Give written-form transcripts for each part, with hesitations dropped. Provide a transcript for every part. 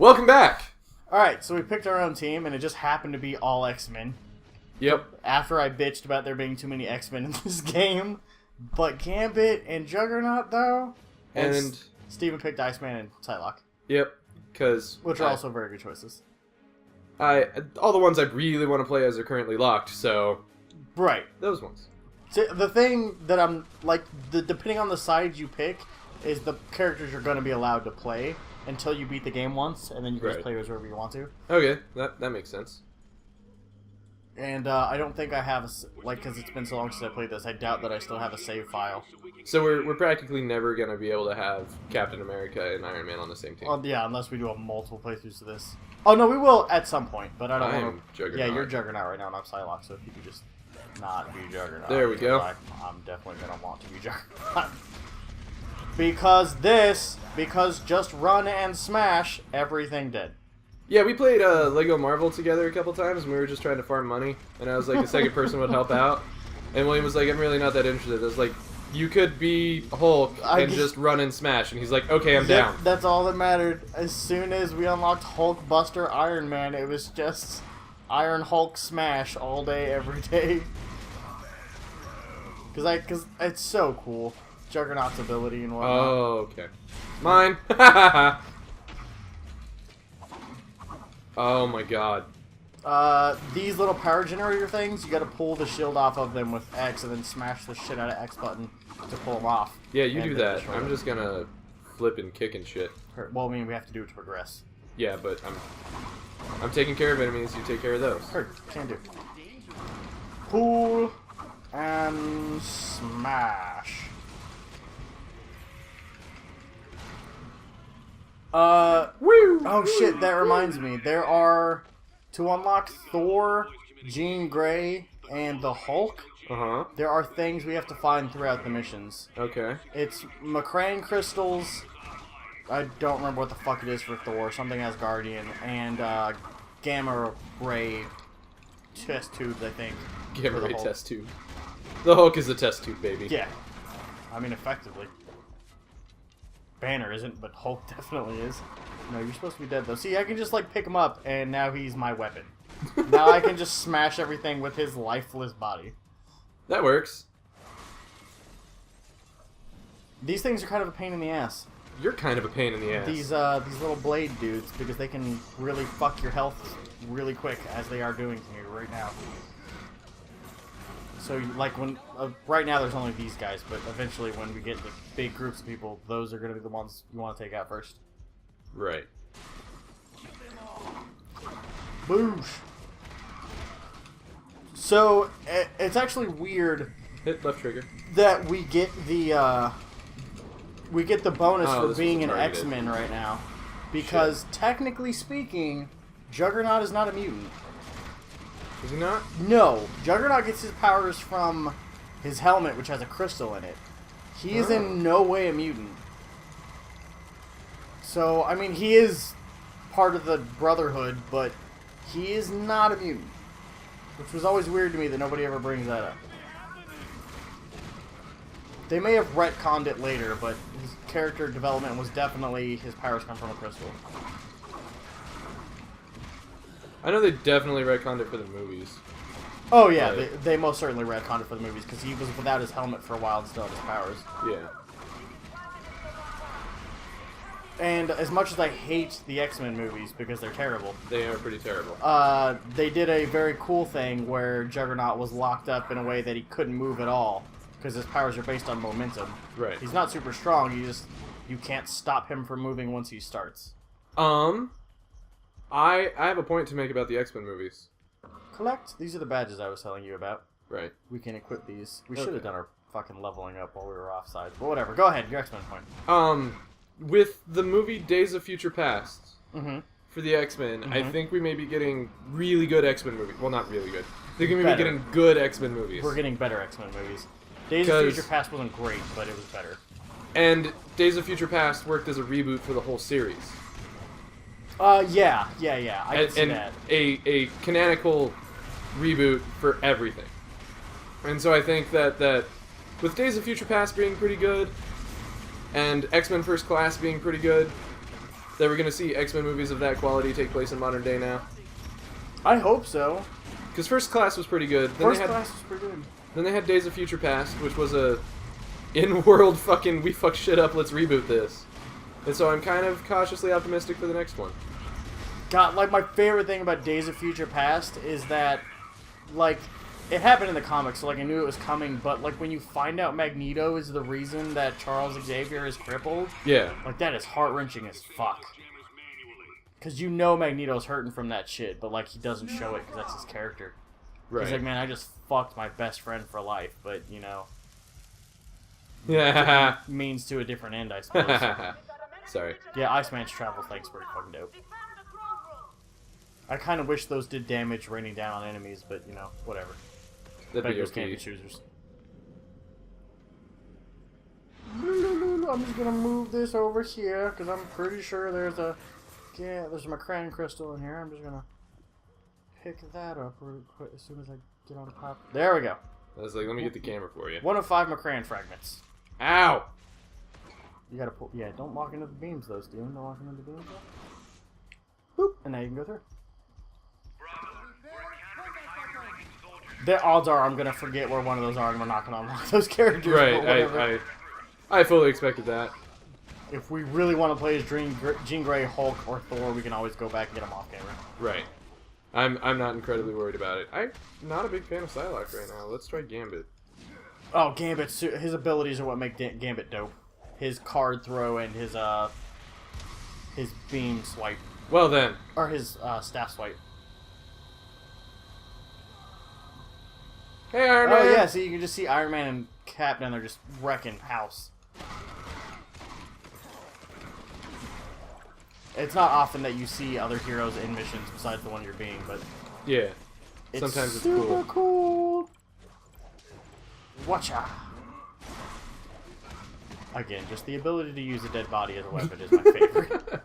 Welcome back! Alright, so we picked our own team, and it just happened to be all X-Men. Yep. After I bitched about there being too many X-Men in this game. But Gambit and Juggernaut, though? And Steven picked Iceman and Psylocke. Yep, because... Which are also very good choices. All the ones I really want to play as are currently locked, so... Right. Those ones. So the thing that I'm, like, depending on the side you pick, is the characters you're going to be allowed to play until you beat the game once, and then you can just play as wherever you want to. Okay, that makes sense. And I don't think I have, because it's been so long since I played this, I doubt that I still have a save file. So we're practically never going to be able to have Captain America and Iron Man on the same team. Well, yeah, unless we do a multiple playthroughs to this. Oh, no, we will at some point, but I don't want to... Juggernaut. Yeah, you're Juggernaut right now, and I'm Psylocke, so if you could just not be Juggernaut. There we go. I'm definitely going to want to be Juggernaut. Because just run and smash, everything did. Yeah, we played Lego Marvel together a couple times, and we were just trying to farm money, and I was like, the second person would help out, and William was like, I'm really not that interested. I was like, you could be Hulk and just run and smash, and he's like, okay, I'm down. That's all that mattered. As soon as we unlocked Hulk, Buster, Iron Man, it was just Iron Hulk smash all day, every day. Because it's so cool. Juggernaut's ability and whatnot. Oh, okay. Mine! Oh my god. These little power generator things, you gotta pull the shield off of them with X and then smash the shit out of X button to pull them off. Yeah, you do that. I'm just gonna flip and kick and shit. Well, I mean, we have to do it to progress. Yeah, but I'm taking care of enemies, you take care of those. Hurt, can do. Pull and smash. Woo! Oh shit, that reminds me. There are, to unlock Thor, Jean Grey, and the Hulk, there are things we have to find throughout the missions. Okay. It's McCrane crystals, I don't remember what the fuck it is for Thor, something Asgardian, and Gamma Ray test tubes, I think. Gamma Ray test tube. The Hulk is a test tube, baby. Yeah. I mean, effectively. Banner isn't, but Hulk definitely is. No, you're supposed to be dead, though. See, I can just, like, pick him up, and now he's my weapon. Now I can just smash everything with his lifeless body. That works. These things are kind of a pain in the ass. You're kind of a pain in the ass. These little blade dudes, because they can really fuck your health really quick, as they are doing to me right now. So, like, when right now there's only these guys, but eventually when we get the big groups of people, those are going to be the ones you want to take out first. Right. Boosh! So, it's actually weird... Hit left trigger. ...that we get the bonus for being an targeted. X-Men right now. Because, technically speaking, Juggernaut is not a mutant. Is he not? No. Juggernaut gets his powers from his helmet, which has a crystal in it. He is in no way a mutant. So, I mean, he is part of the Brotherhood, but he is not a mutant. Which was always weird to me that nobody ever brings that up. They may have retconned it later, but his character development was definitely his powers come from a crystal. I know they definitely retconned it for the movies. Oh yeah, they most certainly retconned it for the movies, because he was without his helmet for a while and still had his powers. Yeah. And as much as I hate the X-Men movies, because they're terrible... They are pretty terrible. They did a very cool thing where Juggernaut was locked up in a way that he couldn't move at all, because his powers are based on momentum. Right. He's not super strong, you can't stop him from moving once he starts. I have a point to make about the X-Men movies. Collect. These are the badges I was telling you about. Right. We can equip these. We should have done our fucking leveling up while we were offside. But whatever. Go ahead. Your X-Men point. With the movie Days of Future Past, for the X-Men, I think we may be getting really good X-Men movies. Well, not really good. I think we may be getting good X-Men movies. We're getting better X-Men movies. Days of Future Past wasn't great, but it was better. And Days of Future Past worked as a reboot for the whole series. Yeah. I can see that. A canonical reboot for everything. And so I think that with Days of Future Past being pretty good, and X-Men First Class being pretty good, that we're gonna see X-Men movies of that quality take place in modern day now? I hope so. Because First Class was pretty good. First Class was pretty good. Then they had Days of Future Past, which was a in-world fucking we fuck shit up, let's reboot this. And so I'm kind of cautiously optimistic for the next one. God, like, my favorite thing about Days of Future Past is that, like, it happened in the comics, so, like, I knew it was coming, but, like, when you find out Magneto is the reason that Charles Xavier is crippled, yeah, like, that is heart-wrenching as fuck. Because you know Magneto's hurting from that shit, but, like, he doesn't show it because that's his character. right. He's like, man, I just fucked my best friend for life, but, you know, Yeah. means to a different end, I suppose. Sorry. Yeah, Iceman's travel thing's pretty fucking dope. I kind of wish those did damage raining down on enemies, but, you know, whatever. That'd be Beggars can't be okay. choosers. I'm just gonna move this over here, because I'm pretty sure there's a... Yeah, there's a Macran crystal in here. I'm just gonna pick that up real quick as soon as I get on top. There we go. I was like, let me get the camera for you. 1 of 5 Macran fragments. Ow! You gotta pull... Yeah, don't walk into the beams, though, Steven. Don't walk into the beams, though. Boop! And now you can go through. The odds are I'm gonna forget where one of those are, and we're not gonna unlock those characters. Right, but whatever. I fully expected that. If we really want to play as Jean Grey, Hulk, or Thor, we can always go back and get them off camera. Right. I'm not incredibly worried about it. I'm not a big fan of Psylocke right now. Let's try Gambit. Oh, Gambit! His abilities are what make Gambit dope. His card throw and his beam swipe, Well then. or his staff swipe. Hey, Iron Man! Oh yeah, so you can just see Iron Man and Cap down there just wrecking house. It's not often that you see other heroes in missions besides the one you're being, but Yeah. Sometimes it's super cool. cool. Watcha! Again, just the ability to use a dead body as a weapon is my favorite.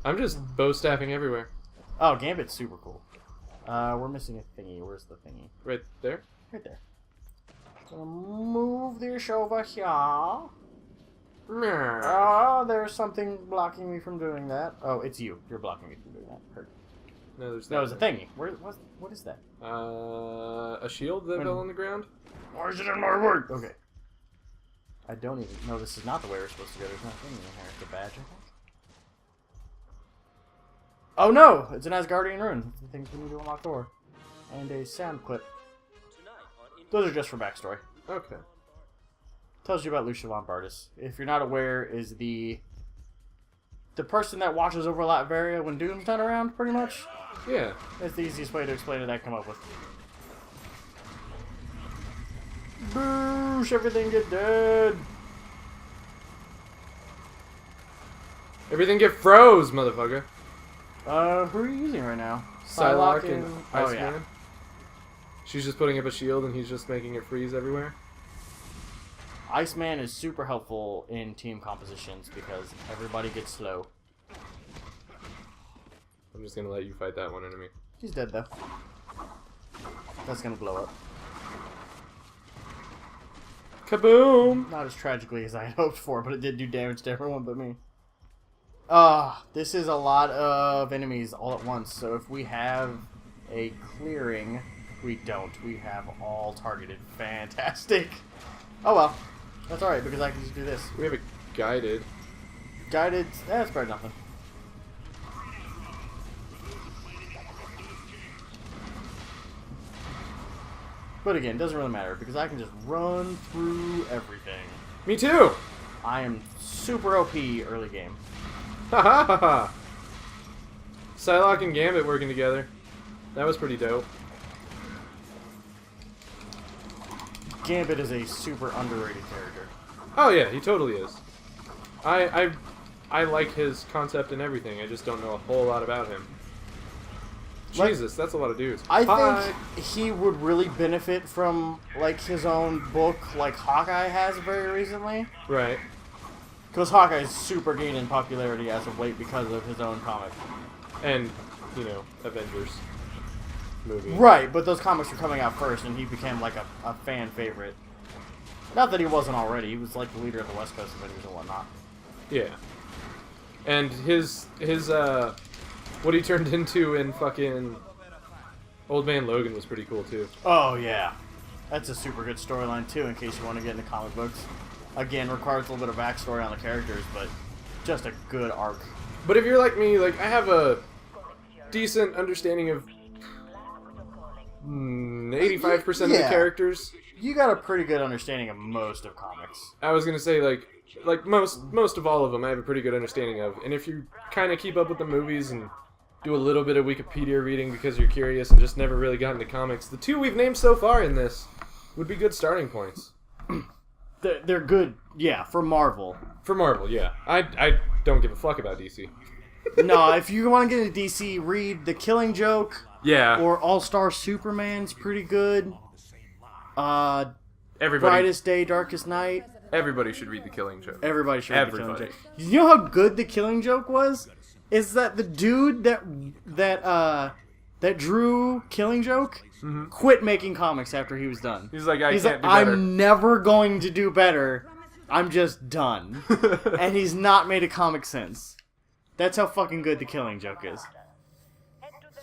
I'm just bow staffing everywhere. Oh, Gambit's super cool. We're missing a thingy. Where's the thingy? Right there? Right there. Gonna move this over here. Oh, there's something blocking me from doing that. Oh, it's you. You're blocking me from doing that. Heard. No, there's No, it's a thingy. What is that? a shield that fell on the ground? Why is it in my way? Okay. I don't even... No, this is not the way we're supposed to go. There's nothing in here. It's a badge, I think. Oh no! It's an Asgardian rune. The things we need to unlock Thor. And a sound clip. Those are just for backstory. Okay. Tells you about Lucia von Bartis. If you're not aware, is the person that watches over Latveria when Doom's done around, pretty much. Yeah. That's the easiest way to explain it I come up with. Boosh! Everything get dead! Everything get froze, motherfucker. Who are you using right now? Psylocke and Oh, Iceman. yeah. She's just putting up a shield and he's just making it freeze everywhere. Iceman is super helpful in team compositions because everybody gets slow. I'm just gonna let you fight that one enemy. He's dead though. That's gonna blow up. Kaboom! Not as tragically as I had hoped for, but it did do damage to everyone but me. This is a lot of enemies all at once, so if we have a clearing, we don't. We have all targeted. Fantastic. Oh well. That's alright, because I can just do this. We have a guided. Guided, that's better than nothing. But again, doesn't really matter, because I can just run through everything. Me too! I am super OP early game. Ha ha ha ha! Psylocke and Gambit working together. That was pretty dope. Gambit is a super underrated character. Oh yeah, he totally is. I like his concept and everything. I just don't know a whole lot about him. Like, Jesus, that's a lot of dudes. I Hi. think he would really benefit from like his own book, like Hawkeye has very recently. Right. Because Hawkeye is super gaining popularity as of late because of his own comic. And, you know, Avengers movie. Right, but those comics were coming out first, and he became like a fan favorite. Not that he wasn't already. He was like the leader of the West Coast Avengers and whatnot. Yeah. And his what he turned into in fucking Old Man Logan was pretty cool too. Oh yeah, that's a super good storyline too. In case you want to get into comic books, again requires a little bit of backstory on the characters, but just a good arc. But if you're like me, like I have a decent understanding of 85% of the characters. You got a pretty good understanding of most of comics. I was gonna say like most of all of them, I have a pretty good understanding of. And if you kind of keep up with the movies and do a little bit of Wikipedia reading because you're curious and just never really got into comics, the two we've named so far in this would be good starting points. They're good, yeah, for Marvel. For Marvel, yeah. I don't give a fuck about DC. No, if you want to get into DC, read The Killing Joke. Yeah. Or All-Star Superman's pretty good. Everybody. Brightest Day, Darkest Night. Everybody should read The Killing Joke. Everybody should read The Killing Joke. You know how good The Killing Joke was? Is that the dude that drew Killing Joke quit making comics after he was done. He's like, I can't do better. I'm never going to do better. I'm just done. And he's not made a comic since. That's how fucking good The Killing Joke is.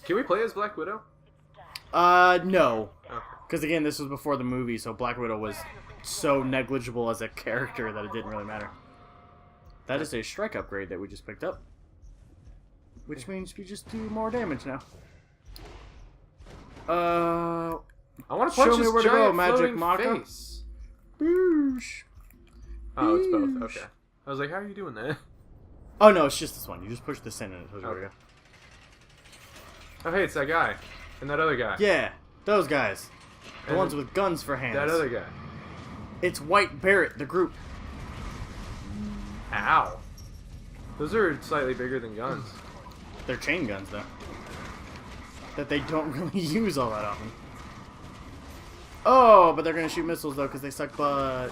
Can we play as Black Widow? No. Okay. Because again, this was before the movie, so Black Widow was so negligible as a character that it didn't really matter. That is a strike upgrade that we just picked up. Which means we just do more damage now. I want to punch his where to go, giant Magic floating Maka. face. Boosh. Oh, it's both. Okay. I was like, how are you doing that? Oh no, it's just this one. You just push this in and it tells you where to go. Oh, hey, it's that guy. And that other guy. Yeah, those guys. The And ones with guns for hands. That other guy. It's White Barrett, the group. Ow. Those are slightly bigger than guns. They're chain guns, though. That they don't really use all that often. Oh, but they're gonna shoot missiles, though, because they suck butt.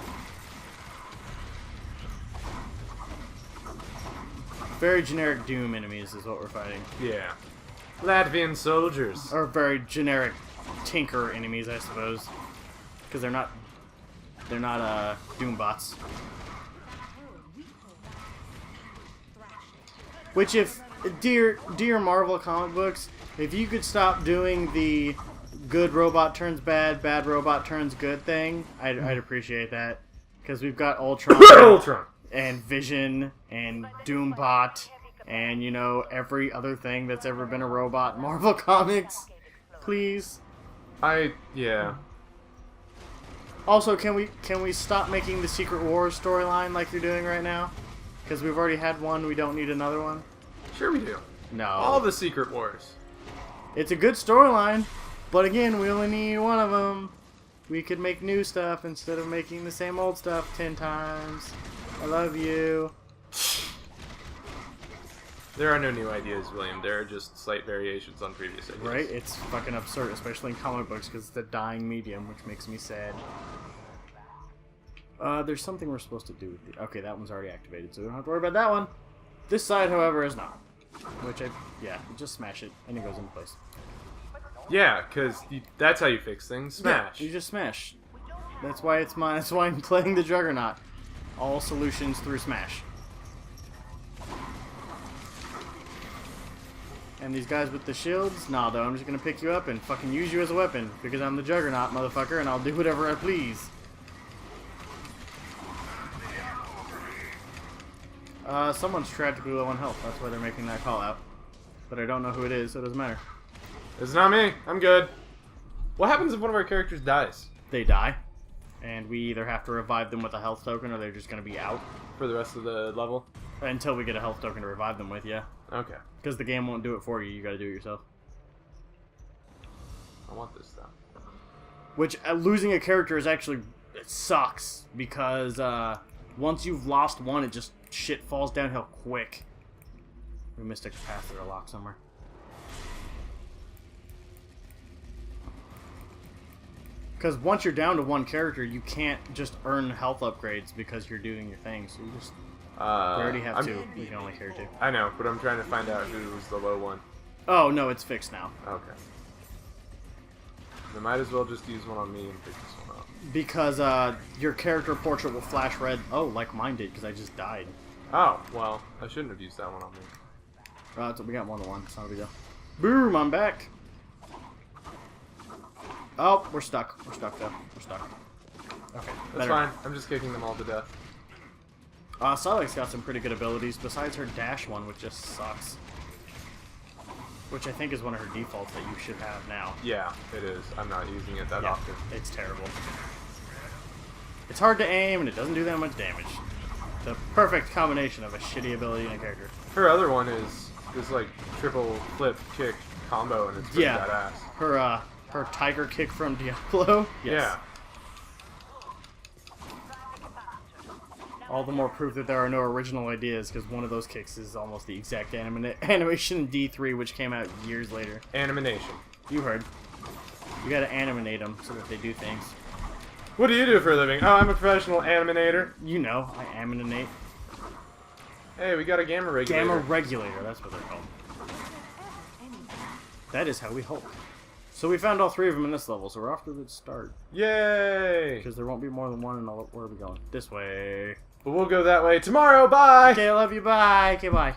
Very generic Doom enemies is what we're fighting. Yeah. Latvian soldiers. Or very generic Tinker enemies, I suppose. Because they're not Doom bots. Which if, dear Marvel comic books, if you could stop doing the good robot turns bad, bad robot turns good thing, I'd appreciate that. Because we've got Ultron. Ultron. And Vision and Doombot and, you know, every other thing that's ever been a robot in Marvel Comics. Please. Yeah. Also, can we stop making the Secret Wars storyline like you're doing right now? Because we've already had one, we don't need another one. Sure we do. No. All the Secret Wars. It's a good storyline, but again, we only need one of them. We could make new stuff instead of making the same old stuff 10 times. I love you. There are no new ideas, William. There are just slight variations on previous ideas. Right? It's fucking absurd, especially in comic books, because it's a dying medium, which makes me sad. There's something we're supposed to do with the... Okay, that one's already activated, so we don't have to worry about that one. This side, however, is not. Which yeah, just smash it, and it goes into place. Yeah, because that's how you fix things. Smash. Yeah, you just smash. That's why it's mine. That's why I'm playing the Juggernaut. All solutions through Smash. And these guys with the shields? Nah, though, I'm just gonna pick you up and fucking use you as a weapon. Because I'm the Juggernaut, motherfucker, and I'll do whatever I please. Someone's tragically low on health. That's why they're making that call out. But I don't know who it is, so it doesn't matter. It's not me. I'm good. What happens if one of our characters dies? They die. And we either have to revive them with a health token or they're just going to be out. For the rest of the level? Until we get a health token to revive them with, yeah. Okay. Because the game won't do it for you, you got to do it yourself. I want this stuff. Which, losing a character is actually... It sucks. Because, once you've lost one, it just... Shit falls downhill quick. We missed a capacitor lock somewhere. Because once you're down to one character, you can't just earn health upgrades because you're doing your thing. So you just... we already have two. We can only carry two. I know, but I'm trying to find out who's the low one. Oh, no, it's fixed now. Okay. I might as well just use one on me and pick this one up. Because your character portrait will flash red. Oh, like mine did, because I just died. Oh, well, I shouldn't have used that one on me. We got more than one. It's not a big deal. Boom! I'm back. Oh, we're stuck. We're stuck though. We're stuck. Okay, that's fine. I'm just kicking them all to death. Salik's got some pretty good abilities besides her dash one, which just sucks. Which I think is one of her defaults that you should have now. Yeah, it is. I'm not using it that often. It's terrible. It's hard to aim and it doesn't do that much damage. The perfect combination of a shitty ability and a character. Her other one is this like triple flip kick combo, and it's pretty badass. Her tiger kick from Diablo. Yes. Yeah. All the more proof that there are no original ideas, because one of those kicks is almost the exact animation in D3, which came out years later. Animation. You heard. You gotta animate them so that they do things. What do you do for a living? Oh, I'm a professional animator. You know, I animate. Hey, we got a gamma regulator. Gamma regulator, that's what they're called. That is how we Hulk. So we found all three of them in this level, so we're off to a good start. Yay! Because there won't be more than one in all. Where are we going? This way. But we'll go that way tomorrow. Bye! Okay, I love you. Bye. Okay, bye.